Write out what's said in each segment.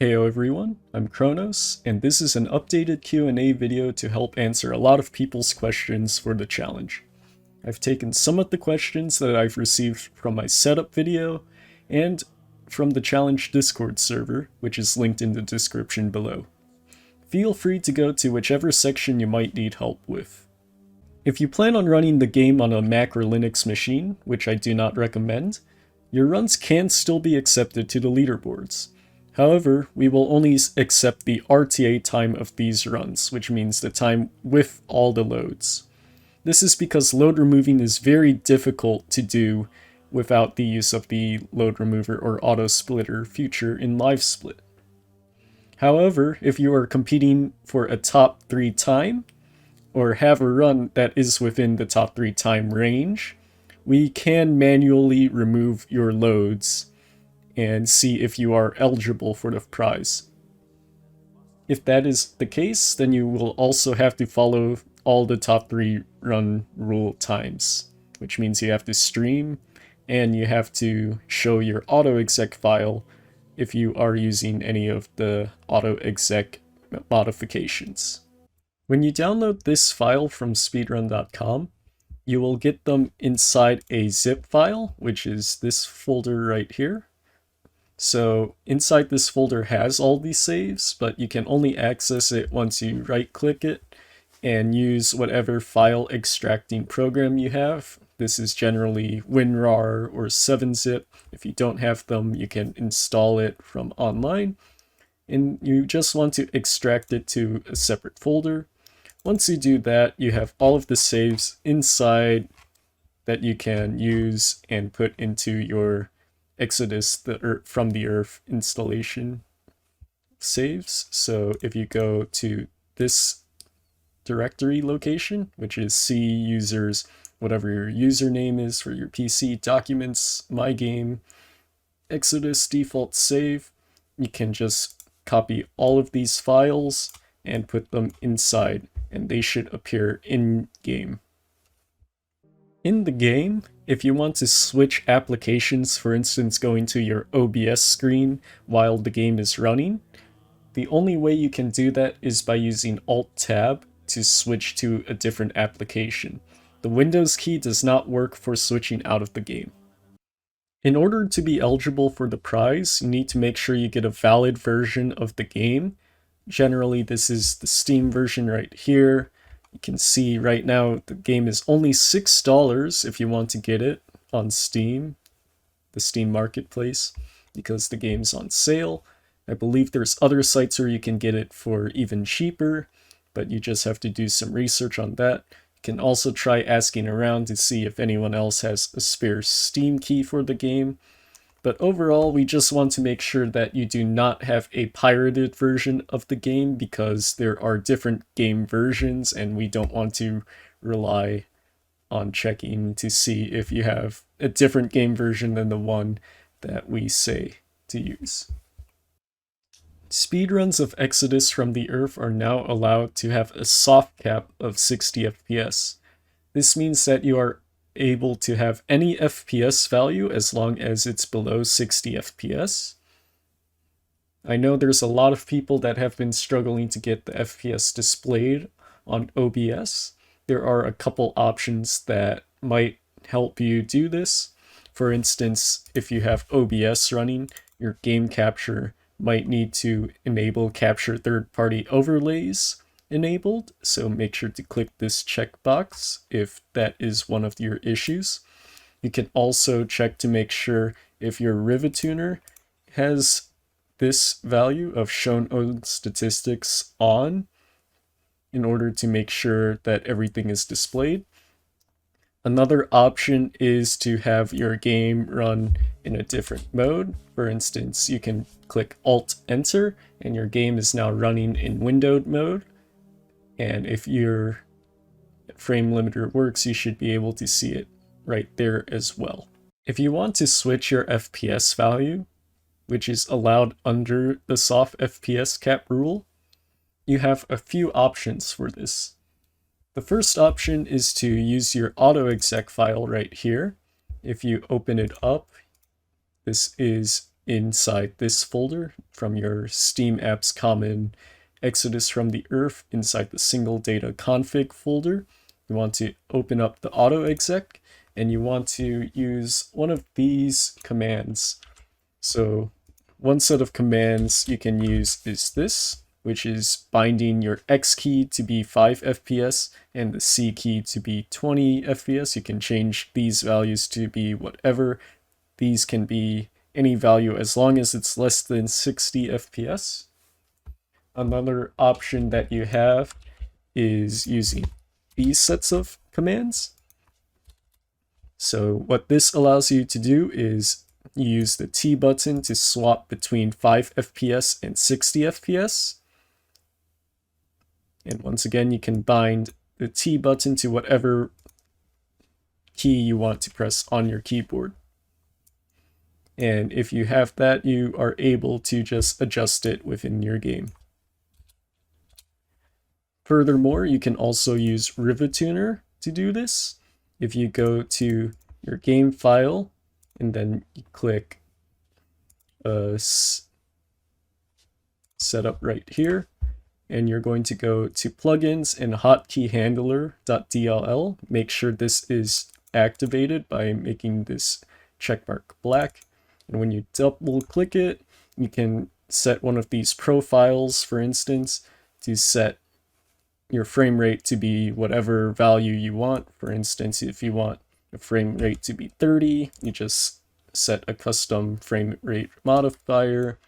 Heyo everyone, I'm Kronos, and this is an updated Q&A video to help answer a lot of people's questions for the challenge. I've taken some of the questions that I've received from my setup video, and from the challenge Discord server, which is linked in the description below. Feel free to go to whichever section you might need help with. If you plan on running the game on a Mac or Linux machine, which I do not recommend, your runs can still be accepted to the leaderboards. However, we will only accept the RTA time of these runs, which means the time with all the loads. This is because load removing is very difficult to do without the use of the load remover or Autosplitter feature in LiveSplit. However, if you are competing for a top 3 time, or have a run that is within the top 3 time range, we can manually remove your loads and see if you are eligible for the prize. If that is the case, then you will also have to follow all the top 3 run rule times, which means you have to stream and you have to show your autoexec file if you are using any of the autoexec modifications. When you download this file from speedrun.com, you will get them inside a zip file, which is this folder right here. So inside this folder has all these saves, but you can only access it once you right-click it and use whatever file extracting program you have. This is generally WinRAR or 7-zip. If you don't have them, you can install it from online. And you just want to extract it to a separate folder. Once you do that, you have all of the saves inside that you can use and put into your Exodus from the Earth installation saves. So if you go to this directory location, which is C users, whatever your username is for your PC, documents, my game, Exodus default save, you can just copy all of these files and put them inside, and they should appear in game. In the game, if you want to switch applications, for instance going to your OBS screen while the game is running, the only way you can do that is by using Alt-Tab to switch to a different application. The Windows key does not work for switching out of the game. In order to be eligible for the prize, you need to make sure you get a valid version of the game. Generally, this is the Steam version right here. You can see right now the game is only $6 if you want to get it on Steam, the Steam marketplace, because the game's on sale. I believe there's other sites where you can get it for even cheaper, but you just have to do some research on that. You can also try asking around to see if anyone else has a spare Steam key for the game. But overall, we just want to make sure that you do not have a pirated version of the game, because there are different game versions and we don't want to rely on checking to see if you have a different game version than the one that we say to use. Speedruns of Exodus from the Earth are now allowed to have a soft cap of 60 FPS. This means that you are able to have any FPS value as long as it's below 60 FPS. I know there's a lot of people that have been struggling to get the FPS displayed on OBS. There are a couple options that might help you do this. For instance, if you have OBS running, your game capture might need to enable capture third-party overlays enabled, so make sure to click this checkbox if that is one of your issues. You can also check to make sure if your Rivatuner has this value of shown on statistics on, in order to make sure that everything is displayed. Another option is to have your game run in a different mode. For instance, you can click Alt-Enter and your game is now running in windowed mode. And if your frame limiter works, you should be able to see it right there as well. If you want to switch your FPS value, which is allowed under the soft FPS cap rule, you have a few options for this. The first option is to use your autoexec file right here. If you open it up, this is inside this folder from your Steam Apps Common Exodus from the Earth inside the single data config folder. You want to open up the auto exec and you want to use one of these commands. So one set of commands you can use is this, which is binding your X key to be 5 FPS and the C key to be 20 FPS. You can change these values to be whatever. These can be any value as long as it's less than 60 FPS. Another option that you have is using these sets of commands. So what this allows you to do is use the T button to swap between 5 FPS and 60 FPS. And once again, you can bind the T button to whatever key you want to press on your keyboard. And if you have that, you are able to just adjust it within your game. Furthermore, you can also use RivetTuner to do this. If you go to your game file and then you click setup right here, and you're going to go to plugins and hotkeyhandler.dll. Make sure this is activated by making this checkmark black. And when you double click it, you can set one of these profiles, for instance, to set your frame rate to be whatever value you want. For instance, if you want the frame rate to be 30, you just set a custom frame rate modifier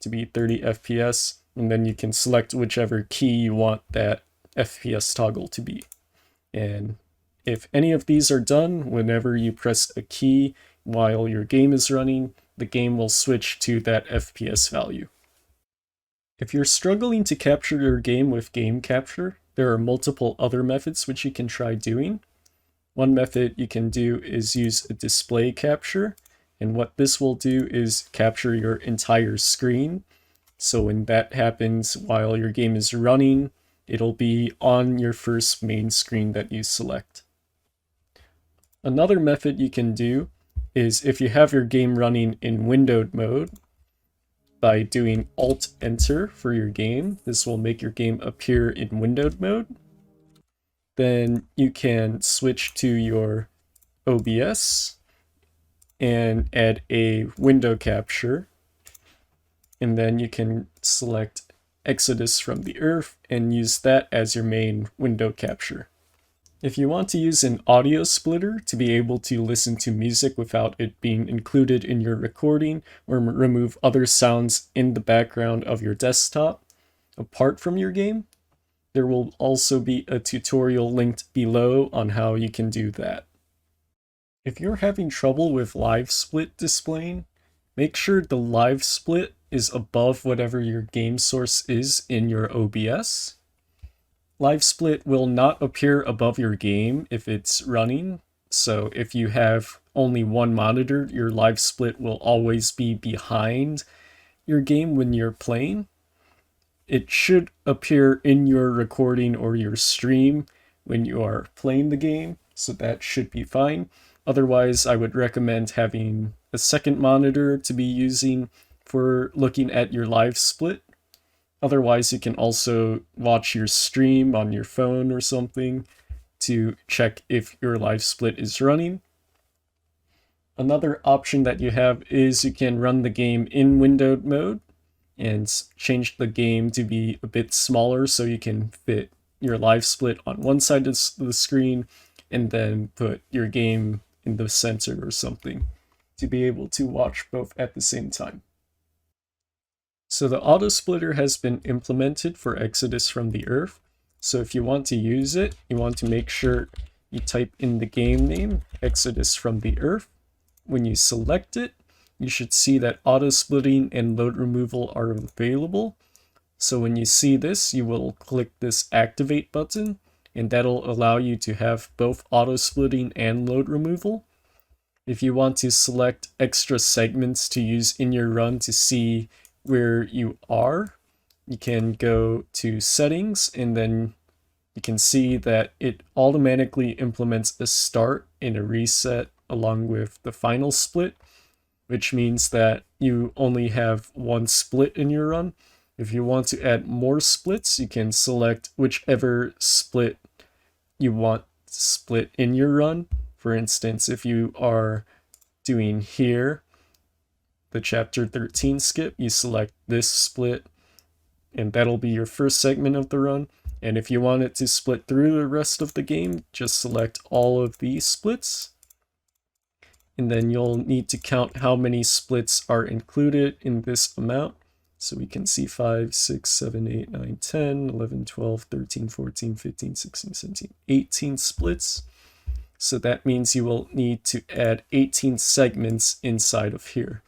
to be 30 FPS, and then you can select whichever key you want that FPS toggle to be. And if any of these are done, whenever you press a key while your game is running, the game will switch to that FPS value. If you're struggling to capture your game with game capture, there are multiple other methods which you can try doing. One method you can do is use a display capture, and what this will do is capture your entire screen. So when that happens while your game is running, it'll be on your first main screen that you select. Another method you can do is if you have your game running in windowed mode, by doing Alt-Enter for your game. This will make your game appear in windowed mode. Then you can switch to your OBS and add a window capture. And then you can select Exodus from the Earth and use that as your main window capture. If you want to use an audio splitter to be able to listen to music without it being included in your recording, or remove other sounds in the background of your desktop apart from your game, there will also be a tutorial linked below on how you can do that. If you're having trouble with LiveSplit displaying, make sure the LiveSplit is above whatever your game source is in your OBS. LiveSplit will not appear above your game if it's running, so if you have only one monitor, your LiveSplit will always be behind your game when you're playing. It should appear in your recording or your stream when you are playing the game, so that should be fine. Otherwise, I would recommend having a second monitor to be using for looking at your LiveSplit. Otherwise, you can also watch your stream on your phone or something to check if your LiveSplit is running. Another option that you have is you can run the game in windowed mode and change the game to be a bit smaller so you can fit your LiveSplit on one side of the screen and then put your game in the center or something to be able to watch both at the same time. So the Autosplitter has been implemented for Exodus from the Earth. So if you want to use it, you want to make sure you type in the game name, Exodus from the Earth. When you select it, you should see that auto splitting and load removal are available. So when you see this, you will click this activate button, and that'll allow you to have both auto splitting and load removal. If you want to select extra segments to use in your run to see where you are, you can go to settings, and then you can see that it automatically implements a start and a reset along with the final split, which means that you only have one split in your run. If you want to add more splits, you can select whichever split you want split in your run. For instance, if you are doing here, the chapter 13 skip, you select this split, and that'll be your first segment of the run. And if you want it to split through the rest of the game, just select all of these splits. And then you'll need to count how many splits are included in this amount. So we can see 5, 6, 7, 8, 9, 10, 11, 12, 13, 14, 15, 16, 17, 18 splits. So that means you will need to add 18 segments inside of here.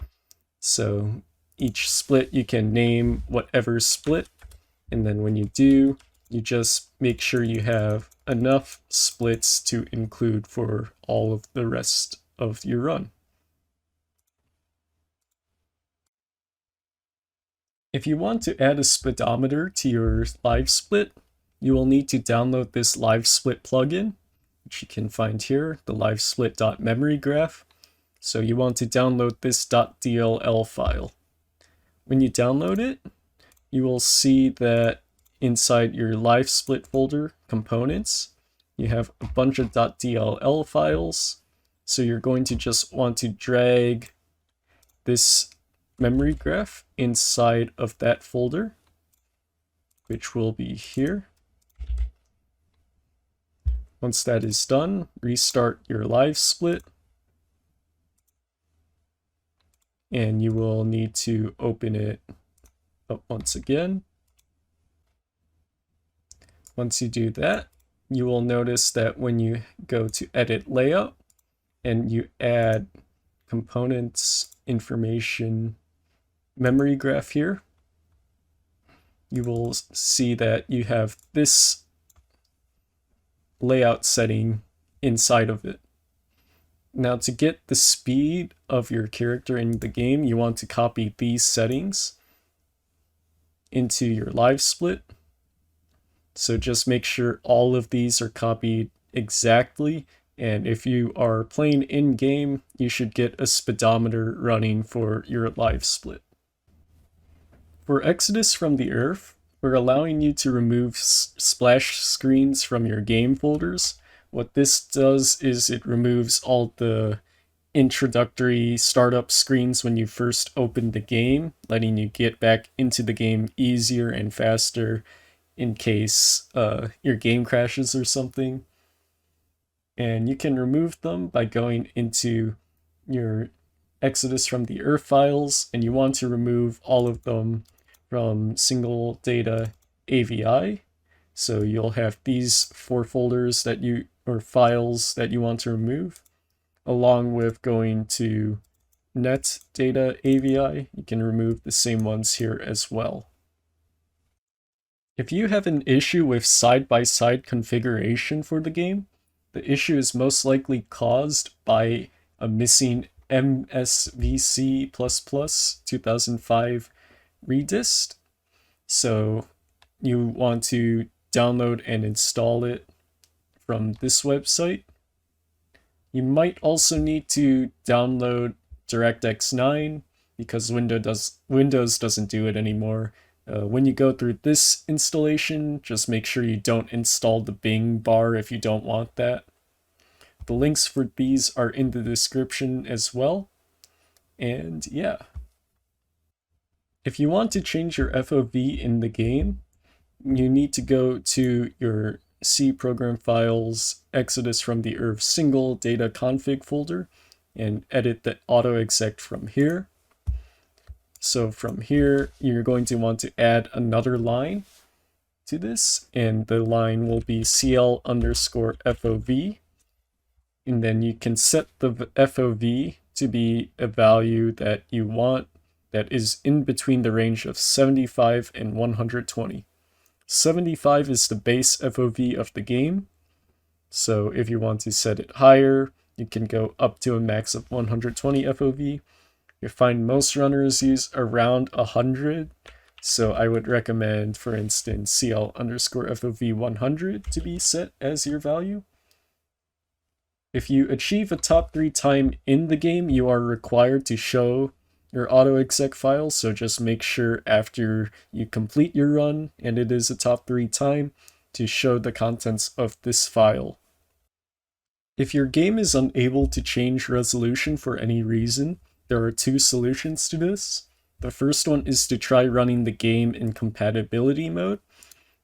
So each split you can name whatever split, and then when you do, you just make sure you have enough splits to include for all of the rest of your run. If you want to add a speedometer to your LiveSplit, you will need to download this LiveSplit plugin, which you can find here, the LiveSplit.memory graph. So you want to download this .dll file. When you download it, you will see that inside your LiveSplit folder components, you have a bunch of .dll files. So you're going to just want to drag this memory graph inside of that folder, which will be here. Once that is done, restart your LiveSplit. And you will need to open it up once again. Once you do that, you will notice that when you go to edit layout and you add components, information, memory graph here, you will see that you have this layout setting inside of it. Now, to get the speed of your character in the game, you want to copy these settings into your LiveSplit. So just make sure all of these are copied exactly. And if you are playing in-game, you should get a speedometer running for your LiveSplit. For Exodus from the Earth, we're allowing you to remove splash screens from your game folders. What this does is it removes all the introductory startup screens when you first open the game, letting you get back into the game easier and faster in case your game crashes or something. And you can remove them by going into your Exodus from the Earth files, and you want to remove all of them from single data AVI. So you'll have these 4 folders that or files that you want to remove, along with going to net data AVI. You can remove the same ones here as well. If you have an issue with side-by-side configuration for the game, the issue is most likely caused by a missing MSVC++ 2005 redist. So you want to download and install it from this website. You might also need to download DirectX 9 because Windows doesn't do it anymore. When you go through this installation, just make sure you don't install the Bing bar if you don't want that. The links for these are in the description as well. And yeah. If you want to change your FOV in the game, you need to go to your C program files, Exodus from the Earth single data config folder, and edit the auto exec from here. So from here, you're going to want to add another line to this, and the line will be CL_FOV. And then you can set the FOV to be a value that you want that is in between the range of 75 and 120. 75 is the base FOV of the game. So if you want to set it higher, you can go up to a max of 120 FOV. You find most runners use around 100. So I would recommend, for instance, CL_FOV 100 to be set as your value. If you achieve a top 3 time in the game, you are required to show your auto exec file, so just make sure after you complete your run, and it is a top 3 time, to show the contents of this file. If your game is unable to change resolution for any reason, there are 2 solutions to this. The first one is to try running the game in compatibility mode.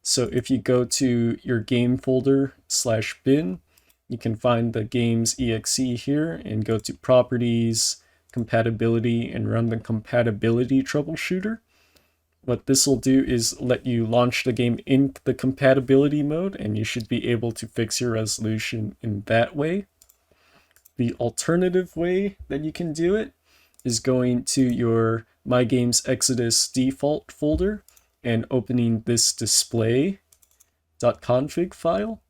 So if you go to your game folder /bin, you can find the game's exe here and go to properties, compatibility, and run the compatibility troubleshooter. What this will do is let you launch the game in the compatibility mode, and you should be able to fix your resolution in that way. The alternative way that you can do it is going to your My Games Exodus default folder and opening this display.config file.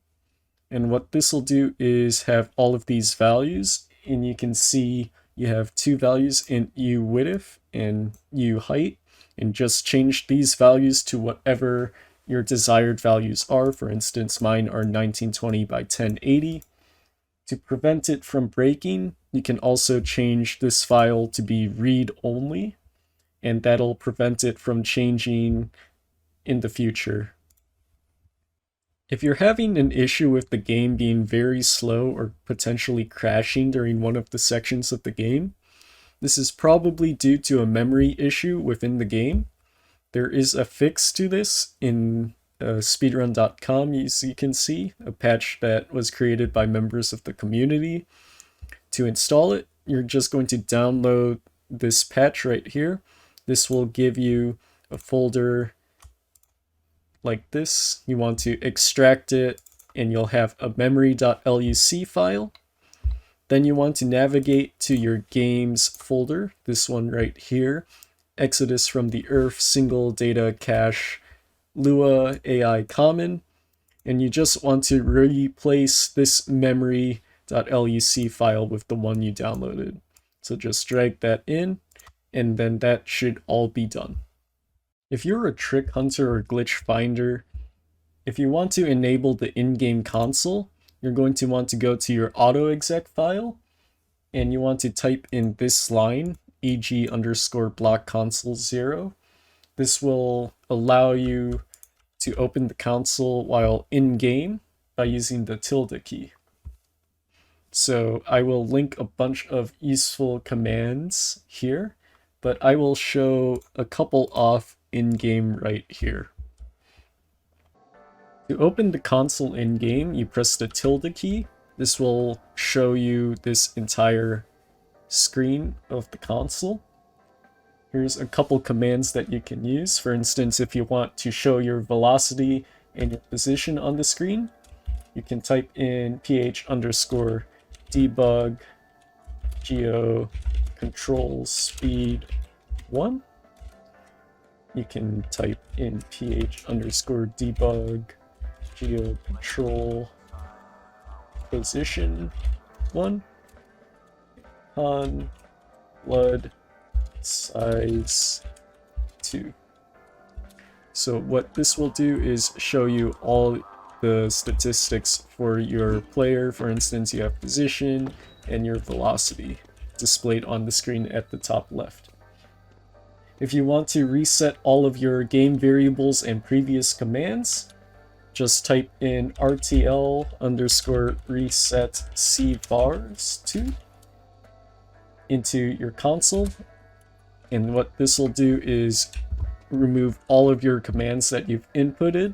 And what this will do is have all of these values, and you can see you have 2 values in U width and U height, and just change these values to whatever your desired values are. For instance, mine are 1920 by 1080. To prevent it from breaking, you can also change this file to be read-only, and that'll prevent it from changing in the future. If you're having an issue with the game being very slow or potentially crashing during one of the sections of the game, this is probably due to a memory issue within the game. There is a fix to this in speedrun.com, as you can see, a patch that was created by members of the community. To install it, you're just going to download this patch right here. This will give you a folder like this. You want to extract it, and you'll have a memory.luc file. Then you want to navigate to your games folder, this one right here, Exodus from the Earth Single Data Cache Lua AI Common, and you just want to replace this memory.luc file with the one you downloaded. So just drag that in, and then that should all be done. If you're a trick hunter or glitch finder, if you want to enable the in-game console, you're going to want to go to your auto exec file, and you want to type in this line, eg_block console 0. This will allow you to open the console while in-game by using the tilde key. So I will link a bunch of useful commands here, but I will show a couple off in-game right here. To open the console in-game, you press the tilde key. This will show you this entire screen of the console. Here's a couple commands that you can use. For instance, if you want to show your velocity and your position on the screen, you can type in ph_debug geo control speed 1. You can type in ph_debug geo control position 1, on blood size 2. So what this will do is show you all the statistics for your player. For instance, you have position and your velocity displayed on the screen at the top left. If you want to reset all of your game variables and previous commands, just type in RTL_reset cvars2 into your console, and what this will do is remove all of your commands that you've inputted,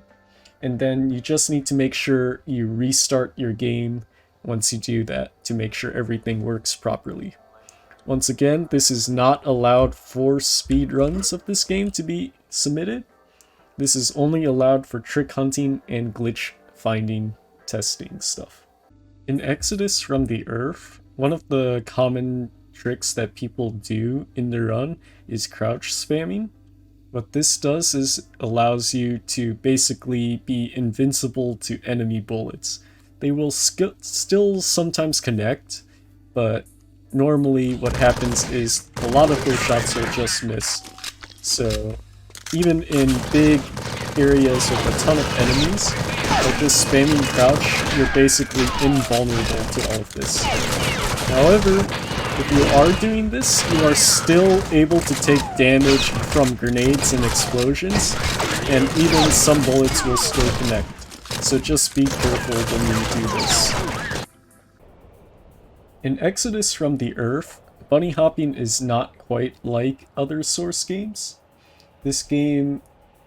and then you just need to make sure you restart your game once you do that to make sure everything works properly. Once again, this is not allowed for speedruns of this game to be submitted. This is only allowed for trick hunting and glitch finding testing stuff. In Exodus from the Earth, one of the common tricks that people do in the run is crouch spamming. What this does is allows you to basically be invincible to enemy bullets. They will still sometimes connect, but normally what happens is a lot of their shots will just miss. So even in big areas with a ton of enemies, like just spamming crouch, you're basically invulnerable to all of this. However, If you are doing this, you are still able to take damage from grenades and explosions, and even some bullets will still connect. So just be careful when you do this. In Exodus from the Earth, bunny hopping is not quite like other Source games. This game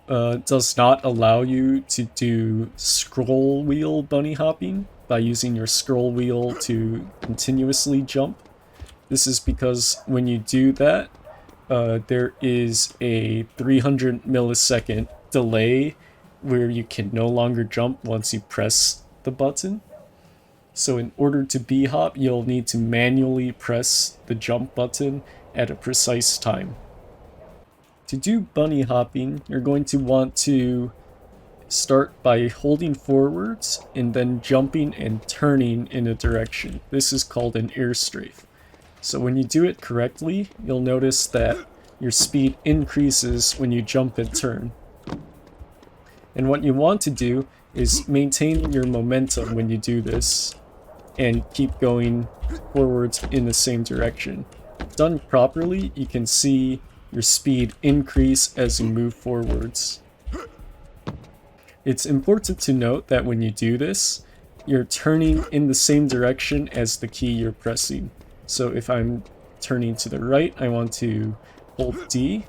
does not allow you to do scroll wheel bunny hopping by using your scroll wheel to continuously jump. This is because when you do that, there is a 300 millisecond delay where you can no longer jump once you press the button. So in order to b-hop, you'll need to manually press the jump button at a precise time. To do bunny hopping, you're going to want to start by holding forwards and then jumping and turning in a direction. This is called an air strafe. So when you do it correctly, you'll notice that your speed increases when you jump and turn. And what you want to do is maintain your momentum when you do this and keep going forwards in the same direction. Done properly, you can see your speed increase as you move forwards. It's important to note that when you do this, you're turning in the same direction as the key you're pressing. So if I'm turning to the right, I want to hold D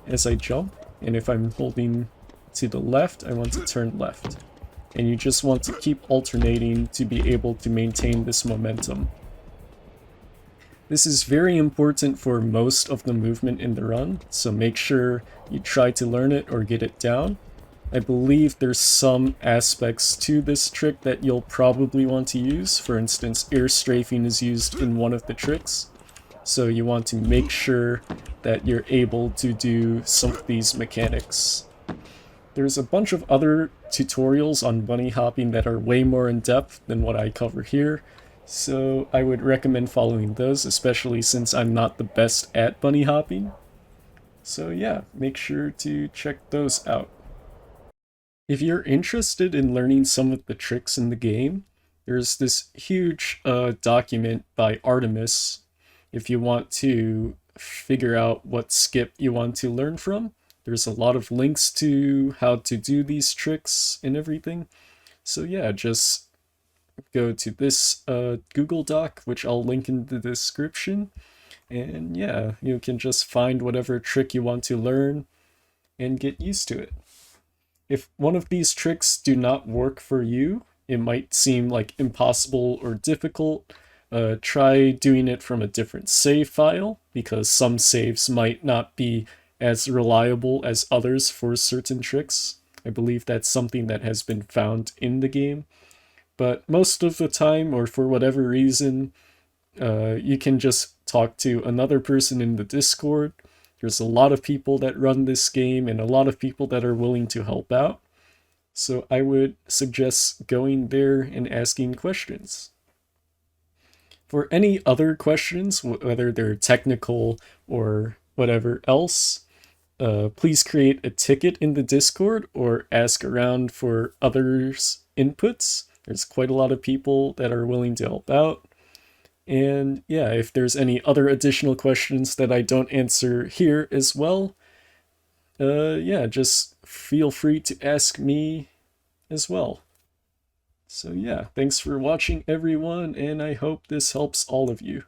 as I jump, and if I'm holding to the left, I want to turn left. And you just want to keep alternating to be able to maintain this momentum. This is very important for most of the movement in the run, so make sure you try to learn it or get it down. I believe there's some aspects to this trick that you'll probably want to use. For instance, air strafing is used in one of the tricks, so you want to make sure that you're able to do some of these mechanics. There's a bunch of other tutorials on bunny hopping that are way more in depth than what I cover here, so I would recommend following those, especially since I'm not the best at bunny hopping. So yeah, make sure to check those out. If you're interested in learning some of the tricks in the game, there's this huge document by Artemis if you want to figure out what skip you want to learn from. There's a lot of links to how to do these tricks and everything. So yeah, just go to this Google Doc, which I'll link in the description. And yeah, you can just find whatever trick you want to learn and get used to it. If one of these tricks do not work for you, it might seem like impossible or difficult. Try doing it from a different save file, because some saves might not be as reliable as others for certain tricks. I believe that's something that has been found in the game. But most of the time, or for whatever reason, you can just talk to another person in the Discord. There's a lot of people that run this game and a lot of people that are willing to help out. So I would suggest going there and asking questions. For any other questions, whether they're technical or whatever else, please create a ticket in the Discord or ask around for others' inputs. There's quite a lot of people that are willing to help out. And yeah, if there's any other additional questions that I don't answer here as well, yeah, just feel free to ask me as well. So yeah, thanks for watching everyone, and I hope this helps all of you.